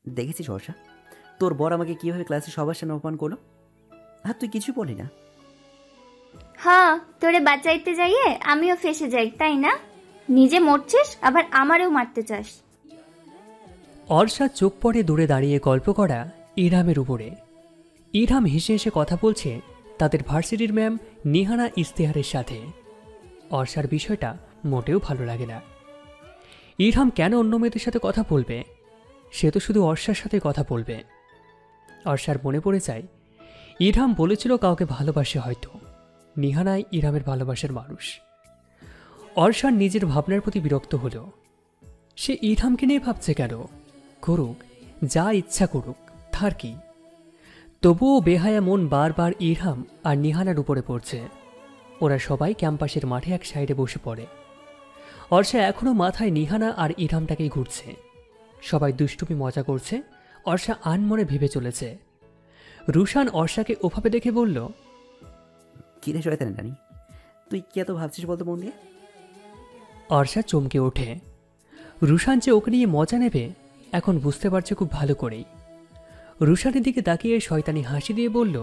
দেখেছিস অর্ষা, তোর বর আমাকে কীভাবে ক্লাসে সবার সামনে অপমান করলো, আর তুই কিছুই বলি না। হ্যাঁ, তোরে বাঁচাইতে যাইয়ে আমিও ফেসে যাই, তাই না? নিজে মরছিস, আবার আমারেও মারতে চাস। অর্ষা চোখ পড়ে দূরে দাঁড়িয়ে গল্প করা ইরহামের উপরে। ইরহাম হেসে হেসে কথা বলছে তাদের ভার্সিটির ম্যাম নিহানা ইস্তেহারের সাথে। অর্ষার বিষয়টা মোটেও ভালো লাগে না। ইরহাম কেন অন্য মেয়েদের সাথে কথা বলবে? সে তো শুধু অর্ষার সাথে কথা বলবে। অর্ষার মনে পড়ে যায় ইরহাম বলেছিল কাউকে ভালোবাসে, হয়তো নিহানাই ইরহামের ভালোবাসার মানুষ। অর্ষার নিজের ভাবনার প্রতি বিরক্ত হলো। সে ইরহামকে নিয়ে ভাবছে কেন? করুক, যা ইচ্ছা করুক, তার কি? তবুও বেহায়া মন বারবার ইরহাম আর নিহানার উপরে পড়ছে। ওরা সবাই ক্যাম্পাসের মাঠে এক সাইডে বসে পড়ে। অর্ষা এখনও মাথায় নিহানা আর ইরহামটাকেই ঘুরছে। সবাই দুষ্টুমি মজা করছে। অর্ষা আনমনে ভেবে চলেছে। রুশান অর্ষাকে ওভাবে দেখে বলল, কিরে শয়তান রানী, তুই কি এত ভাবছিস বলতো মন দিয়ে? অর্ষা চমকে ওঠে। রুশান যে ওকে নিয়ে মজা নেবে এখন বুঝতে পারছে খুব ভালো করেই। রুশানের দিকে তাকিয়ে শয়তানি হাসি দিয়ে বলল,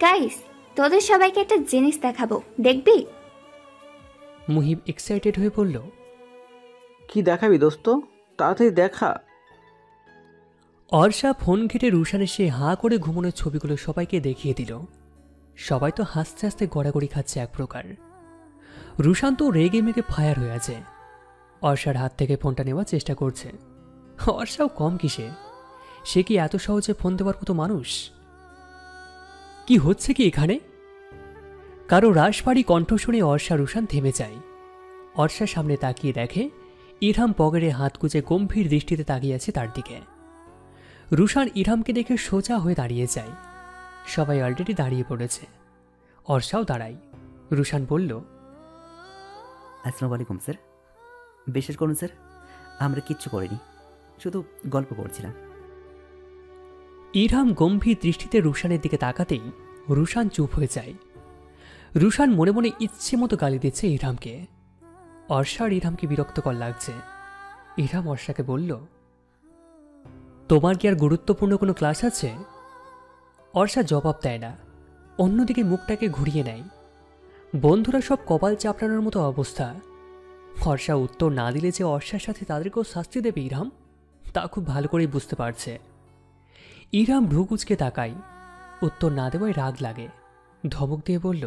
গাইস, তোদের সবাইকে একটা জিনিস দেখাবো, দেখবি? মুহিব এক্সাইটেড হয়ে বলল, কি দেখাবি দোস্ত, তাড়াতাড়ি দেখা। অর্ষা ফোন ঘেটে রুশানের সে হাঁ করে ঘুমানোর ছবিগুলো সবাইকে দেখিয়ে দিল। সবাই তো হাসতে হাসতে গড়াগড়ি খাচ্ছে এক প্রকার। রুশান তো রেগে মেগে ফায়ার হয়ে আছে। অর্ষার হাত থেকে ফোনটা নেওয়ার চেষ্টা করছে। অর্ষাও কম কিসে, সে কি এত সহজে ফোন দেওয়ার মতো মানুষ? কি হচ্ছে কি এখানে? কারো রাশবাড়ি কণ্ঠ শুনে অর্ষা রুশান থেমে যায়। অর্ষার সামনে তাকিয়ে দেখে ইরহাম পকেটে হাত গুজে গম্ভীর দৃষ্টিতে তাকিয়ে আছে তার দিকে। রুশান ইরহামকে দেখে সোজা হয়ে দাঁড়িয়ে যায়। সবাই অলরেডি দাঁড়িয়ে পড়েছে। অর্ষাও দাঁড়ায়। রুশান বলল, আসসালামু আলাইকুম স্যার। বিশ্বাস করুন স্যার, আমরা কিচ্ছু করিনি, শুধু গল্প করছিলাম। ইরহাম গম্ভীর দৃষ্টিতে রুশানের দিকে তাকাতেই রুশান চুপ হয়ে যায়। রুশান মনে মনে ইচ্ছে মতো গালি দিচ্ছে ইরহামকে। অর্ষার ইরহামকে বিরক্তকর লাগছে। ইরহাম অর্ষাকে বলল, তোমার কি আর গুরুত্বপূর্ণ কোনো ক্লাস আছে? অর্ষা জবাব দেয় না, অন্যদিকে মুখটাকে ঘুরিয়ে নেয়। বন্ধুরা সব কপাল চাপড়ানোর মতো অবস্থা। অর্ষা উত্তর না দিলে যে অর্ষার সাথে তাদেরকেও শাস্তি দেবে ইরহাম, তা খুব ভালো করেই বুঝতে পারছে। ইরহাম ভ্রু কুঁচকে তাকায়। উত্তর না দেওয়ায় রাগ লাগে। ধমক দিয়ে বলল,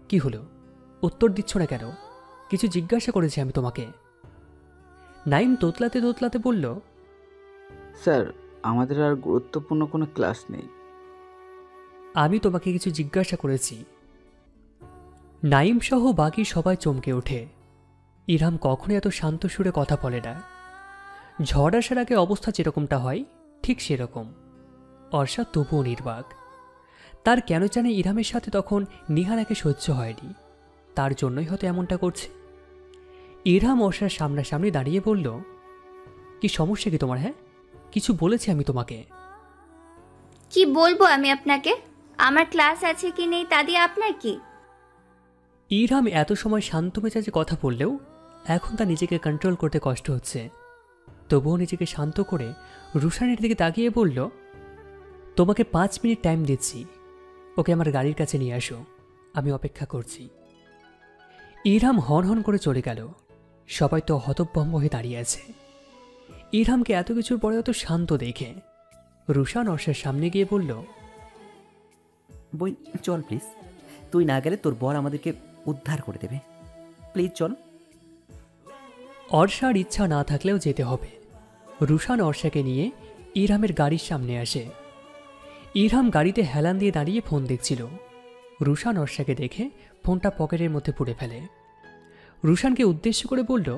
কি হলো, উত্তর দিচ্ছ না কেন? কিছু জিজ্ঞাসা করেছি আমি তোমাকে। নাইম তোতলাতে তোতলাতে বলল, স্যার, আমাদের আর গুরুত্বপূর্ণ কোনো ক্লাস নেই। আমি তোমাকে কিছু জিজ্ঞাসা করেছি। নাইম সহ বাকি সবাই চমকে ওঠে। ইরহাম কখনো এত শান্ত সুরে কথা বলে না। ঝড় আসার আগে অবস্থা যেরকমটা হয় ঠিক সেরকম। অর্ষা তবুও নির্বাক। তার কেন জানে ইরহামের সাথে তখন নিহানাকে সহ্য হয়নি, তার জন্যই হয়তো এমনটা করছে। ইরহাম অর্ষার সামনাসামনি দাঁড়িয়ে বলল, কি সমস্যা কি তোমার? হ্যাঁ, কিছু বলেছি আমি তোমাকে? কি বলবো আমি আপনাকে? আমার ক্লাস আছে কি নেই তা দিয়ে আপনার কি? ইরহাম এত সময় শান্ত মেজাজে কথা বললেও এখন তা নিজেকে কন্ট্রোল করতে কষ্ট হচ্ছে। তবুও নিজেকে শান্ত করে রুশানের দিকে তাকিয়ে বলল, তোমাকে 5 মিনিট টাইম দিচ্ছি, ওকে আমার গাড়ির কাছে নিয়ে আসো, আমি অপেক্ষা করছি। ইরহাম হন হন করে চলে গেল। সবাই তো হতভম্ব হয়ে দাঁড়িয়ে আছে। ইরহামকে এত কিছুর পরে এত শান্ত দেখে রুশান অর্ষার সামনে গিয়ে বলল, বই চল প্লিজ, তুই না গেলে তোর বর আমাদেরকে উদ্ধার করে দেবে, প্লিজ চল। অর্ষার ইচ্ছা না থাকলেও যেতে হবে। রুশান অর্ষাকে নিয়ে ইরহামের গাড়ির সামনে আসে। ইরহাম গাড়িতে হেলান দিয়ে দাঁড়িয়ে ফোন দেখছিল। রুশান অর্ষাকে দেখে ফোনটা পকেটের মধ্যে পুড়ে ফেলে। রুশানকে উদ্দেশ্য করে বলল,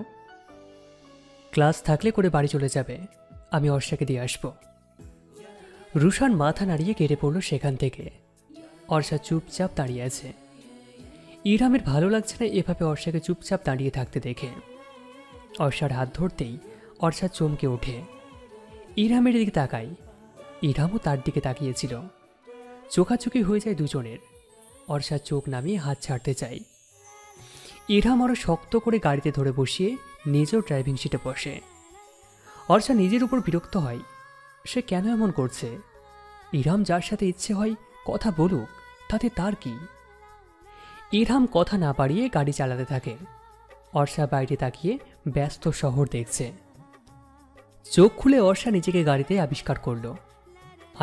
ক্লাস থাকলে করে বাড়ি চলে যাবে, আমি অর্ষাকে দিয়ে আসব। রুশান মাথা নাড়িয়ে কেটে পড়ল সেখান থেকে। অর্ষা চুপচাপ দাঁড়িয়ে আছে। ইরহামের ভালো লাগছে না এভাবে অর্ষাকে চুপচাপ দাঁড়িয়ে থাকতে দেখে। অর্ষার হাত ধরতেই অর্ষা চমকে ওঠে। ইরহামের দিকে তাকায়। ইরহামও তার দিকে তাকিয়েছিল। চোখাচোখি হয়ে যায় দুজনের। অর্ষা চোখ নামিয়ে হাত ছাড়তে চায়। ইরহাম আরও শক্ত করে গাড়িতে ধরে বসিয়ে নিজেও ড্রাইভিং সিটে বসে। অর্ষা নিজের উপর বিরক্ত হয়। সে কেন এমন করছে? ইরহাম যার সাথে ইচ্ছে হয় কথা বলুক, তাতে তার কি? ইরহাম কথা না বাড়িয়ে গাড়ি চালাতে থাকে। অর্ষা বাইরে তাকিয়ে ব্যস্ত শহর দেখছে। চোখ খুলে অর্ষা নিজেকে গাড়িতে আবিষ্কার করল।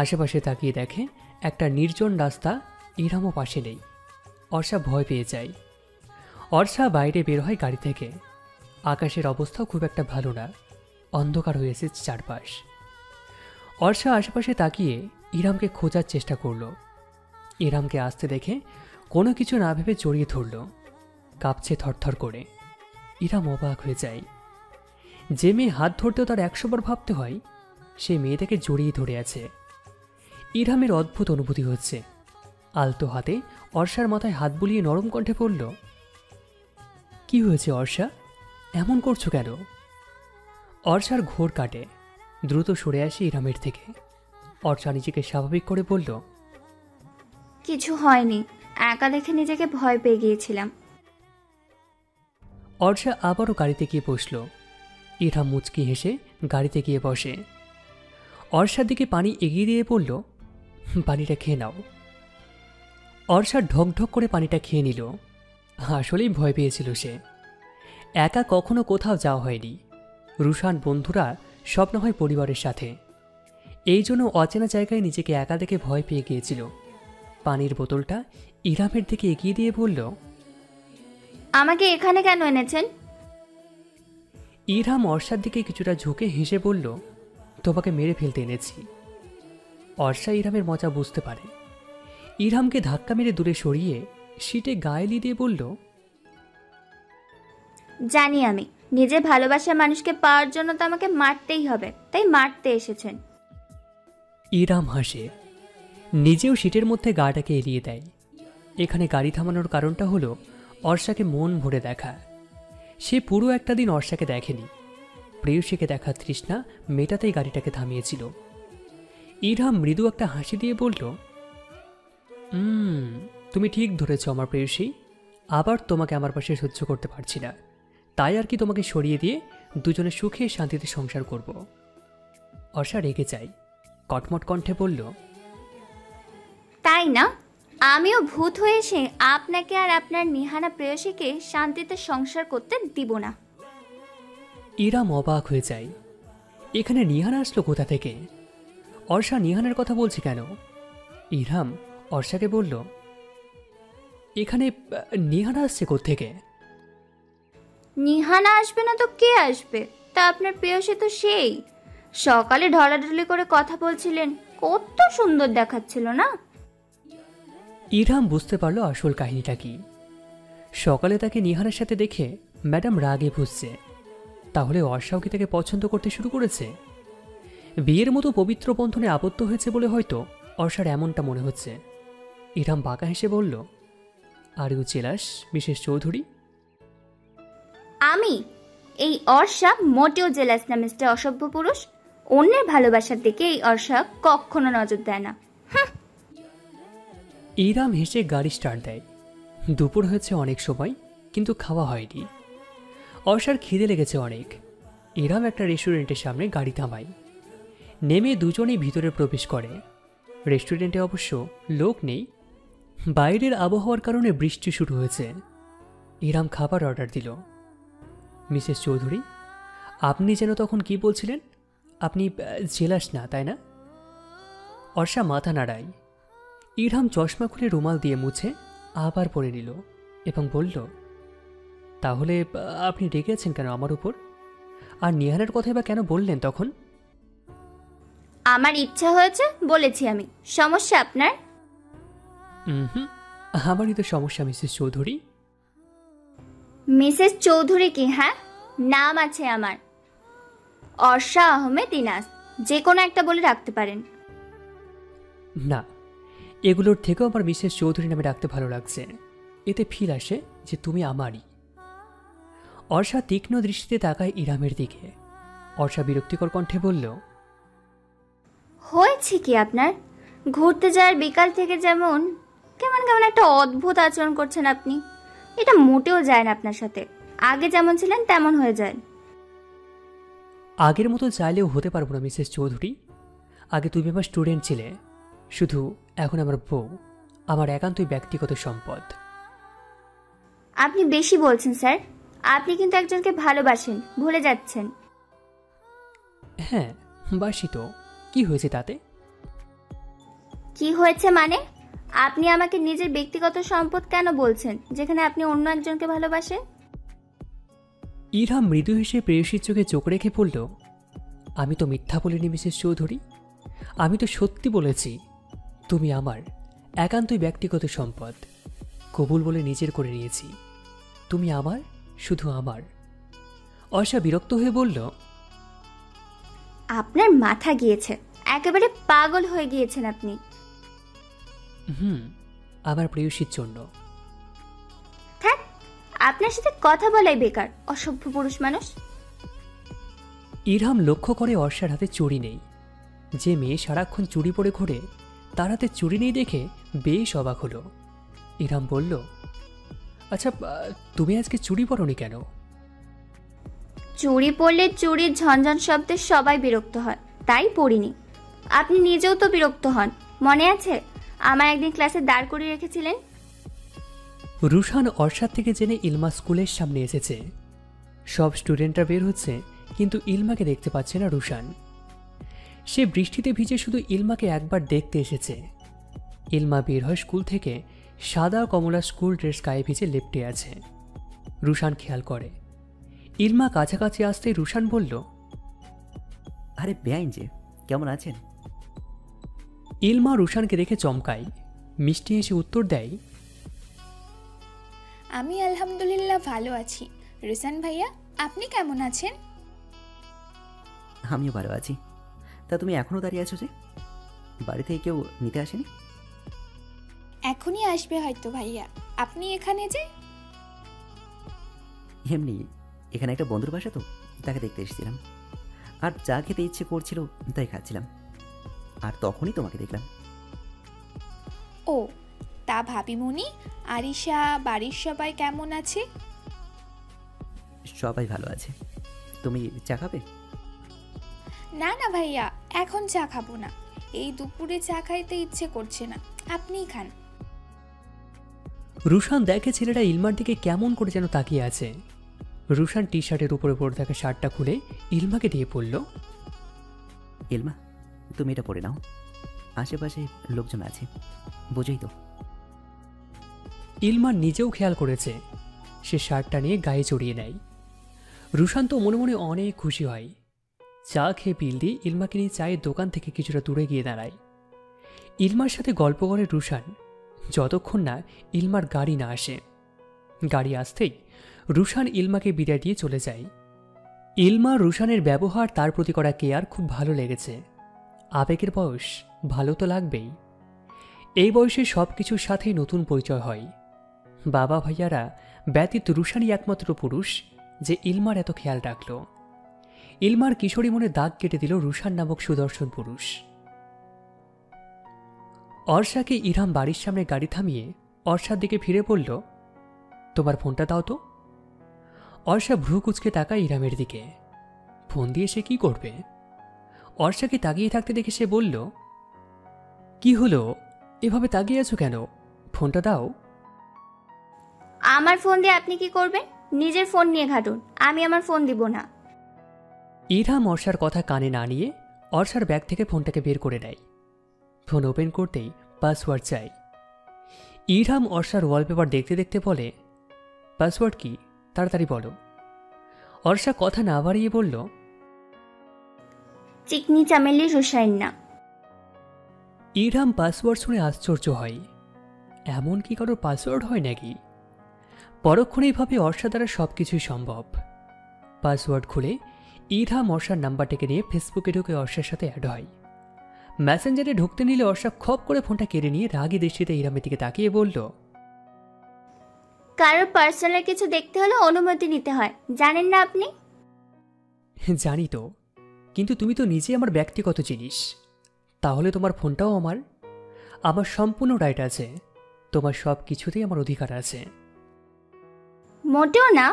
আশেপাশে তাকিয়ে দেখে একটা নির্জন রাস্তা, ইরহামও পাশে নেই। অর্ষা ভয় পেয়ে যায়। অর্ষা বাইরে বের হয় গাড়ি থেকে। আকাশের অবস্থাও খুব একটা ভালো না, অন্ধকার হয়েছে চারপাশ। অর্ষা আশেপাশে তাকিয়ে ইরহামকে খোঁজার চেষ্টা করল। ইরহামকে আসতে দেখে কোনো কিছু না ভেবে জড়িয়ে ধরল, কাঁপছে থরথর করে। ইরহাম অবাক হয়ে যায়। যে মেয়ে হাত ধরতেও তার 100 বার ভাবতে হয়, সে মেয়েটাকে জড়িয়ে ধরে আছে। ইরহামের অদ্ভুত অনুভূতি হচ্ছে। আলতো হাতে অর্ষার মাথায় হাত বুলিয়ে নরম কণ্ঠে পড়ল, কি হয়েছে অর্ষা, এমন করছো কেন? অর্ষার ঘোর কাটে, দ্রুত সরে আসে ইরহামের থেকে। অর্ষা নিজেকে স্বাভাবিক করে বলল, কিছু হয়নি, একা দেখে নিজেকে ভয় পেয়ে গিয়েছিলাম। অর্ষা আবারও গাড়িতে গিয়ে বসল। ইরহাম মুচকি হেসে গাড়িতে গিয়ে বসে। অর্ষার দিকে পানি এগিয়ে দিয়ে বলল, পানিটা খেয়ে নাও। অর্ষা ঢকঢক করে পানিটা খেয়ে নিল। আসলেই ভয় পেয়েছিল সে। একা কখনো কোথাও যাওয়া হয়নি। রুশান, বন্ধুরা সব না হয় পরিবারের সাথে। এই জন্য অচেনা জায়গায় নিজেকে একা দেখে ভয় পেয়ে গিয়েছিল। পানির বোতলটা ইরহামের দিকে এগিয়ে দিয়ে বলল, আমাকে এখানে কেন এনেছেন? ইরহাম অর্ষার দিকে কিছুটা ঝুঁকে হেসে বলল, তোমাকে মেরে ফেলতে এনেছি। অর্ষা ইরহামের মজা বুঝতে পারে। ইরহামকে ধাক্কা মেরে দূরে সরিয়ে সিটে গায়ে দিয়ে বলল, জানি আমি, নিজের ভালোবাসার মানুষকে পাওয়ার জন্য তো আমাকে মারতেই হবে, তাই মারতে এসেছেন। ইরহাম হাসে, নিজেও সিটের মধ্যে গাটাকে এড়িয়ে দেয়। এখানে গাড়ি থামানোর কারণটা হলো অর্ষাকে মন ভরে দেখা। সে পুরো একটা দিন অর্ষাকে দেখেনি। প্রেয়সীকে দেখার তৃষ্ণা মেটাতেই গাড়িটাকে থামিয়েছিল। ইরহাম মৃদু একটা হাসি দিয়ে বলল, তুমি ঠিক ধরেছ আমার প্রেয়সী, আবার তোমাকে আমার পাশে সহ্য করতে পারছি না, তাই আর কি তোমাকে সরিয়ে দিয়ে দুজনে সুখে শান্তিতে সংসার করব। অর্ষা রেগে যায়, কটমট কণ্ঠে বলল, তাই না? আমিও ভূত হয়ে এসে আপনাকে আর আপনার নিহানা প্রেয়সীকে শান্তিতে সংসার করতে দিব না। ইরহাম অবাক হয়ে যায়, এখানে নিহানা আসলো কোথা থেকে? অর্ষা নিহানের কথা বলছে কেন? ইরহাম অর্ষাকে বলল, এখানে নিহানা আসছে কোত্থেকে? নিহানা আসবে না তো কে আসবে? তা আপনার প্রেয়সী তো সেই। সকালে ঢলাঢলি করে কথা বলছিলেন, কত সুন্দর দেখাচ্ছিল না? ইরহাম বুঝতে পারল আসল কাহিনীটা কি। সকালে তাকে নিহানের সাথে দেখে ম্যাডাম রাগে ফুঁসছে। তাহলে অর্ষাও কি তাকে পছন্দ করতে শুরু করেছে? বিয়ের মতো পবিত্র বন্ধনে আবদ্ধ হয়েছে বলে হয়তো অর্ষার এমনটা মনে হচ্ছে। ইরহাম বাঁকা হেসে বলল, are you jealous Mrs Chowdhury? আমি? এই অর্ষা মোটেও জেলাস না মিস্টার অসভ্য পুরুষ। অন্যের ভালোবাসার দিকে এই অর্ষা কখনো নজর দেয় না। ইরহাম হেসে গাড়ি স্টার্ট দেয়। দুপুর হয়েছে অনেক সময়, কিন্তু খাওয়া হয়নি। অর্ষার খিদে লেগেছে অনেক। ইরহাম একটা রেস্টুরেন্টের সামনে গাড়ি থামায়। নেমে দুজনেই ভিতরে প্রবেশ করে। রেস্টুরেন্টে অবশ্য লোক নেই। বাইরের আবহাওয়ার কারণে বৃষ্টি শুরু হয়েছে। ইরহাম খাবার অর্ডার দিল। মিসেস চৌধুরী, আপনি যেন তখন কি বলছিলেন? আপনি জেলাস না, তাই না? অর্ষা মাথা নাড়ায়। ইরহাম চশমা খুলে রুমাল দিয়ে মুছে আবার পরে নিল এবং বলল, তাহলে আপনি রেগে আছেন কেন আমার উপর? আর নিহানের কথাই বা কেন বললেন তখন? আমার ইচ্ছা হয়েছে বলেছি আমি। সমস্যা আপনার? আমারই তো সমস্যা মিসেস চৌধুরী। মিসেস চৌধুরী কি? হ্যাঁ, নাম আছে আমার, অর্ষা আহমেদ ইনাস। যে কোনো একটা বলে রাখতে পারেন। না, এগুলোর থেকেও আমার মিসেস চৌধুরী নামে ডাকতে ভালো লাগছে। এতে ফিল আসে যে তুমি আমারই। অর্ষা তীক্ষ্ণ দৃষ্টিতে তাকায় ইরহামের দিকে। অর্ষা বিরক্তিকর কণ্ঠে বলল, হয়েছে কি আপনার? ঘুরতে যাওয়ার বিকাল থেকে যেমন কেমন কেমন একটা অদ্ভুত আচরণ করছেন আপনি। এটা মোটেও যায় না আপনার সাথে। আগে যেমন ছিলেন তেমন হয়ে যায়। আগের মতো চাইলেও হতে পারবো না মিসেস চৌধুরী। আগে তুমি আমার স্টুডেন্ট ছিলে, শুধু এখন আমার বউ, আমার একান্তই ব্যক্তিগত সম্পদ। আপনি বেশি বলছেন স্যার। আপনি কিন্তু একজনকে ভালোবাসেন, ভুলে যাচ্ছেন। হ্যাঁ বাসি তো, কি হয়েছে তাতে? কি হয়েছে মানে? আপনি আমাকে নিজের ব্যক্তিগত সম্পদ কেন বলছেন, যেখানে আপনি অন্য একজনকে ভালোবাসেন? ইরহাম মৃদু হেসে প্রেয়সীর চোখে চোখ রেখে বলল, আমি তো মিথ্যা বলিনি মিসেস চৌধুরী, আমি তো সত্যি বলেছি। তুমি আমার একান্তই ব্যক্তিগত সম্পদ, কবুল বলে নিজের করে নিয়েছি। তুমি আমার, শুধু আমার। অর্ষা বিরক্ত হয়ে বলল, আপনার মাথা গিয়েছে, একেবারে পাগল হয়ে গিয়েছেন আপনি। আমার প্রেয়সীর জন্য। থাক, আপনার সাথে কথা বলাই বেকার, অসভ্য পুরুষ মানুষ। ইরহাম লক্ষ্য করে অর্ষার হাতে চুড়ি নেই। যে মেয়ে সারাক্ষণ চুড়ি পরে ঘোরে, তার হাতে চুড়ি নেই দেখে বেশ অবাক হলো। ইরহাম বলল, আচ্ছা তুমি আজকে চুড়ি পরোনি কেন? চুড়ি পরলে চুড়ির ঝনঝন শব্দে সবাই বিরক্ত হয়, তাই পড়িনি। আপনি নিজেও তো বিরক্ত হন, মনে আছে আমার একদিন ক্লাসে দাঁড় করিয়ে রেখেছিলেন? রুশান অর্ষার থেকে জেনে ইলমা স্কুলের সামনে এসেছে। সব স্টুডেন্টরা বের হচ্ছে, কিন্তু ইলমাকে দেখতে পাচ্ছে না রুশান। সে বৃষ্টিতে ভিজে শুধু ইলমাকে একবার দেখতে এসেছে। ইলমা বের হয় স্কুল থেকে, সাদা কমলা স্কুল ড্রেস গায়ে ভিজে লেপ্টে আছে। রুশান খেয়াল করে। ইলমা কাছাকাছি আসতেই রুশান বলল, আরে বেআইন যে, কেমন আছেন? ইলমা রুশানকে দেখে চমকায়, মিষ্টি এসে উত্তর দেয়, আমি আলহামদুলিল্লাহ ভালো আছি। রুসান ভাইয়া, আপনি কেমন আছেন? আমিও ভালো আছি। তা তুমি এখনও দাঁড়িয়ে আছো যে? বাড়ি থেকে কেউ নিতে আসেনি? এখনই আসবে হয়তো ভাইয়া। আপনি এখানে যে? এমনি এখানে একটা বন্ধুর বাসা তো, তাকে দেখতে এসেছিলাম। আর চা খেতে ইচ্ছে করছিল, তাই খাচ্ছিলাম। আর তখনই তোমাকে দেখলাম। ও, তা ভাবিমণি, আরিশা, বাড়ির সবাই কেমন আছে? সবাই ভালো আছে। তুমি চা খাবে? না না ভাইয়া, এখন চা খাবো না। এই দুপুরে চা খাইতে ইচ্ছে করছে না, আপনিই খান। রুশান দেখে ছেলেটা ইলমার দিকে কেমন করে যেন তাকিয়ে আছে। রুশান টি শার্টের উপরে পরে থাকা শার্টটা খুলে ইলমাকে দিয়ে পড়ল, ইলমা, তুমি এটা পরে নাও। আশেপাশে লোকজন আছে, বুঝোই তো। ইলমা নিজেও খেয়াল করেছে, সে শার্টটা নিয়ে গায়ে জড়িয়ে নেয়। রুশান তো মনে মনে অনেক খুশি হয়। চা খেয়ে বিল দিয়ে ইলমাকে নিয়ে চায়ের দোকান থেকে কিছুটা দূরে গিয়ে দাঁড়ায়। ইলমার সাথে গল্প করে রুশান, যতক্ষণ না ইলমার গাড়ি না আসে। গাড়ি আসতেই রুশান ইলমাকে বিদায় দিয়ে চলে যায়। ইলমা রুশানের ব্যবহার, তার প্রতি করা কেয়ার খুব ভালো লেগেছে। আবেগের বয়স, ভালো তো লাগবেই। এই বয়সে সব কিছুর সাথেই নতুন পরিচয় হয়। বাবা ভাইয়ারা ব্যতীত রুশানই একমাত্র পুরুষ যে ইলমার এত খেয়াল রাখল। ইলমার কিশোরী মনে দাগ কেটে দিল রুশান নামক সুদর্শন পুরুষ। অর্ষাকে ইরহাম বাড়ির সামনে গাড়ি থামিয়ে অর্ষার দিকে ফিরে বলল, তোমার ফোনটা দাও তো। অর্ষা ভ্রু কুচকে তাকায় ইরহামের দিকে। ফোন দিয়ে সে কি করবে? অর্ষাকে তাকিয়ে থাকতে দেখে সে বলল, কি হলো, এভাবে তাকিয়ে আছো কেন? ফোনটা দাও। আমার ফোন দিয়ে আপনি কি করবেন? নিজের ফোন নিয়ে ঘাটুন, আমি আমার ফোন দিব না। ইরহাম অর্ষার কথা কানে না নিয়ে অর্ষার ব্যাগ থেকে ফোনটাকে বের করে নেয়। ফোন ওপেন করতেই পাসওয়ার্ড চাই। ইরহাম অর্ষার ওয়ালপেপার দেখতে দেখতে বলে, পাসওয়ার্ড কি, তাড়াতাড়ি বলো। অর্ষা কথা না বাড়িয়ে বলল, চিকনি চামেলি রুশাইন না। ইরহাম পাসওয়ার্ড শুনে আশ্চর্য হয়। এমন কি কারো পাসওয়ার্ড হয় নাকি? পরক্ষণেই ভাবে অর্ষা দ্বারা সবকিছুই সম্ভব। পাসওয়ার্ড খুলে ইরহাম অর্ষার নাম্বারটাকে নিয়ে ফেসবুকে ঢুকে অর্ষার সাথে অ্যাড হয়। মেসেঞ্জারে ঢুকতে নিলে অর্ষা খপ করে ফোনটা কেড়ে নিয়ে রাগী দৃষ্টিতে ইরহামের দিকে তাকিয়ে বলল, কারোর পার্সোনাল কিছু দেখতে হলে অনুমতি নিতে হয়, জানেন না আপনি? জানি তো, কিন্তু তুমি তো নিজে আমার ব্যক্তিগত জিনিস। তাহলে তোমার ফোনটাও আমার। আমার সম্পূর্ণ রাইট আছে, তোমার সব কিছুতেই আমার অধিকার আছে। মোটেও না।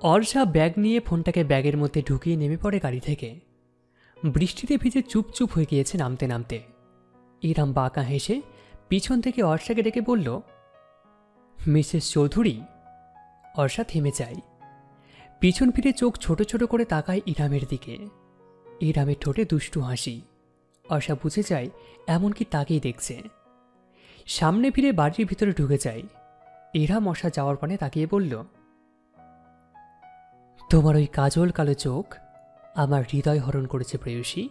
অর্ষা ব্যাগ নিয়ে ফোনটাকে ব্যাগের মধ্যে ঢুকিয়ে নেমে পড়ে গাড়ি থেকে। বৃষ্টিতে ভিজে চুপচুপ হয়ে গিয়েছে নামতে নামতে। ইরহাম বাঁকা হেসে পিছন থেকে অর্ষাকে ডেকে বলল, মিসেস চৌধুরী। অর্ষা থেমে যায়। পিছন ফিরে চোখ ছোট ছোট করে তাকায় ইরহামের দিকে। ইরহামের ঠোঁটে দুষ্টু হাসি। অর্ষা বুঝে যায় এমনকি তাকেই দেখছে। সামনে ফিরে বাড়ির ভিতরে ঢুকে যায়। ইরহাম অর্ষা যাওয়ার পানে তাকিয়ে বলল, তোমার ওই কাজল কালো চোখ আমার হৃদয় হরণ করেছে প্রেয়সী।